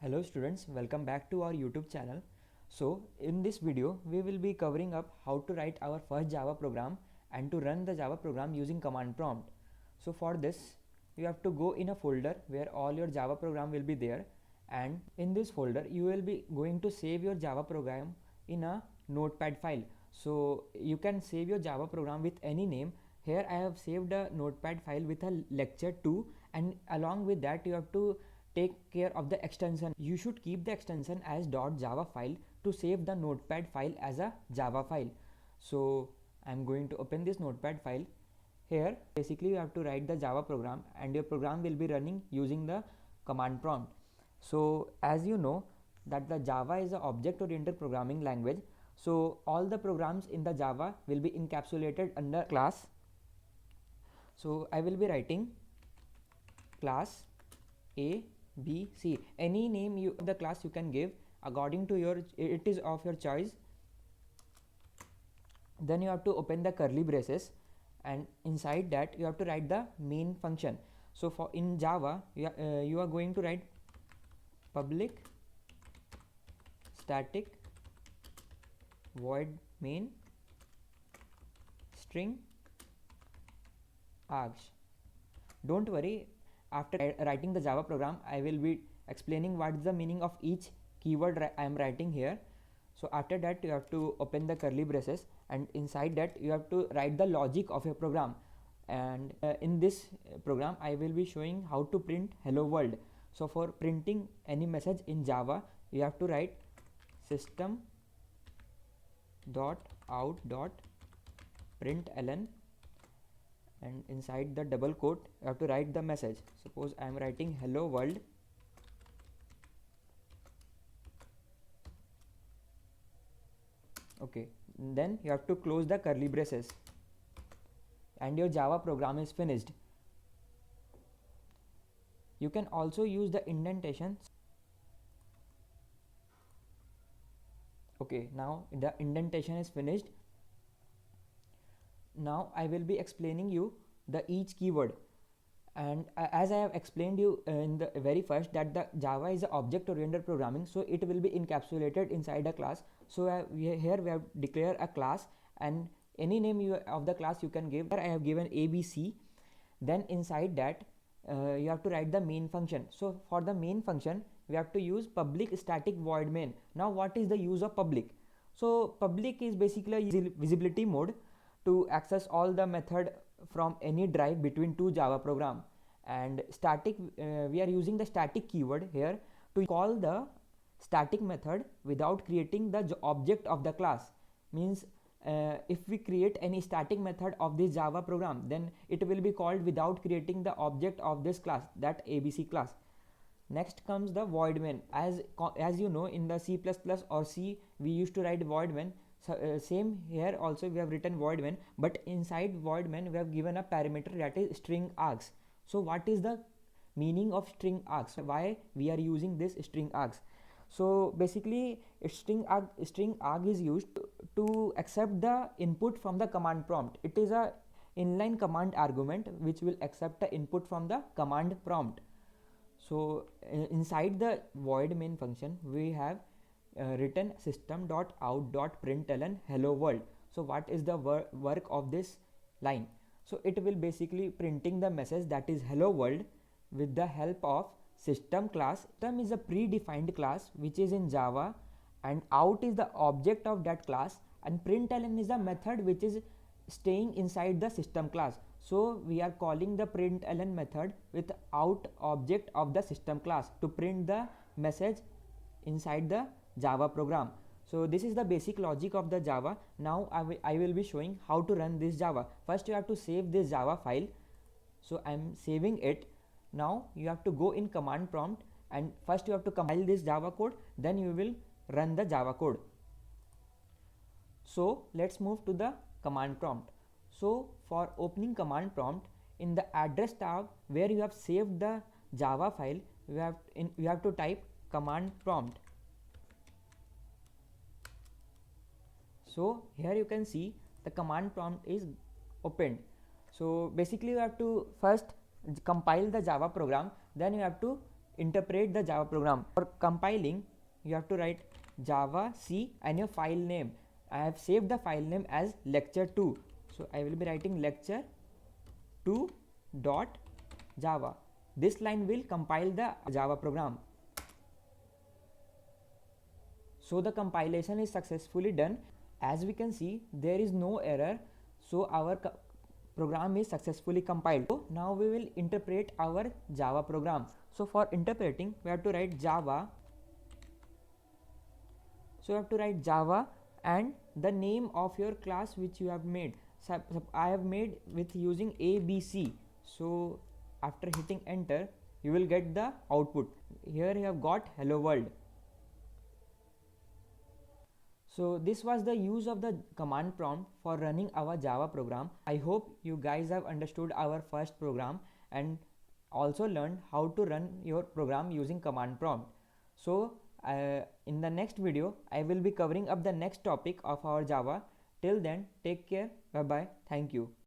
Hello students, welcome back to our YouTube channel. So in this video we will be covering up how to write our first Java program and to run the Java program using command prompt. So for this you have to go in a folder where all your Java program will be there, and in this folder you will be going to save your Java program in a notepad file. So you can save your Java program with any name. Here I have saved a notepad file with a lecture 2, and along with that you have to take care of the extension. You should keep the extension as .java file to save the notepad file as a Java file. So I'm going to open this notepad file. Here basically you have to write the Java program and your program will be running using the command prompt. So as you know that the Java is an object oriented programming language, so all the programs in the Java will be encapsulated under class. So I will be writing class A B C. Any name you the class you can give according to your, it is of your choice. Then you have to open the curly braces, and inside that you have to write the main function. So for in Java you are going to write public static void main string args. Don't worry, after writing the Java program I will be explaining what is the meaning of each keyword I am writing here. So after that you have to open the curly braces, and inside that you have to write the logic of your program. And in this program I will be showing how to print hello world. So for printing any message in Java you have to write system dot out dot println, and inside the double quote you have to write the message. Suppose I am writing hello world, okay, then you have to close the curly braces and your Java program is finished. You can also use the indentation. Okay, now the indentation is finished. Now I will be explaining you the each keyword, and as I have explained you in the very first that the Java is object oriented programming, so it will be encapsulated inside a class. So here we have declare a class, and any name of the class you can give. Here I have given ABC. Then inside that you have to write the main function. So for the main function we have to use public static void main. Now what is the use of public? So public is basically a visibility mode to access all the method from any drive between two Java program. And static, we are using the static keyword here to call the static method without creating the object of the class. Means if we create any static method of this Java program, then it will be called without creating the object of this class, that ABC class. Next comes the void main. As you know, in the C++ or C we used to write void main. So, same here also we have written void main, but inside void main we have given a parameter that is string args. So what is the meaning of string args? Why we are using this string args? So basically string arg is used to accept the input from the command prompt. It is a inline command argument which will accept the input from the command prompt. So inside the void main function we have written system.out.println hello world. So what is the work of this line? So it will basically printing the message that is hello world with the help of system class. System is a predefined class which is in Java, and out is the object of that class, and println is a method which is staying inside the system class. So we are calling the println method with out object of the system class to print the message inside the Java program. So this is the basic logic of the Java. Now I will be showing how to run this Java. First you have to save this Java file. So I am saving it. Now you have to go in command prompt, and first you have to compile this Java code, then you will run the Java code. So let's move to the command prompt. So for opening command prompt, in the address tab where you have saved the Java file, you have to type command prompt. So here you can see the command prompt is opened. So basically you have to first compile the Java program, then you have to interpret the Java program. For compiling, you have to write Java C and your file name. I have saved the file name as lecture2, so I will be writing lecture2.java. This line will compile the Java program. So the compilation is successfully done. As we can see, there is no error, so our program is successfully compiled. So now we will interpret our Java program. So for interpreting, we have to write Java. So you have to write Java and the name of your class which you have made. So I have made with using ABC. So after hitting enter, you will get the output. Here you have got hello world. So this was the use of the command prompt for running our Java program. I hope you guys have understood our first program and also learned how to run your program using command prompt. So in the next video, I will be covering up the next topic of our Java. Till then, take care. Bye bye. Thank you.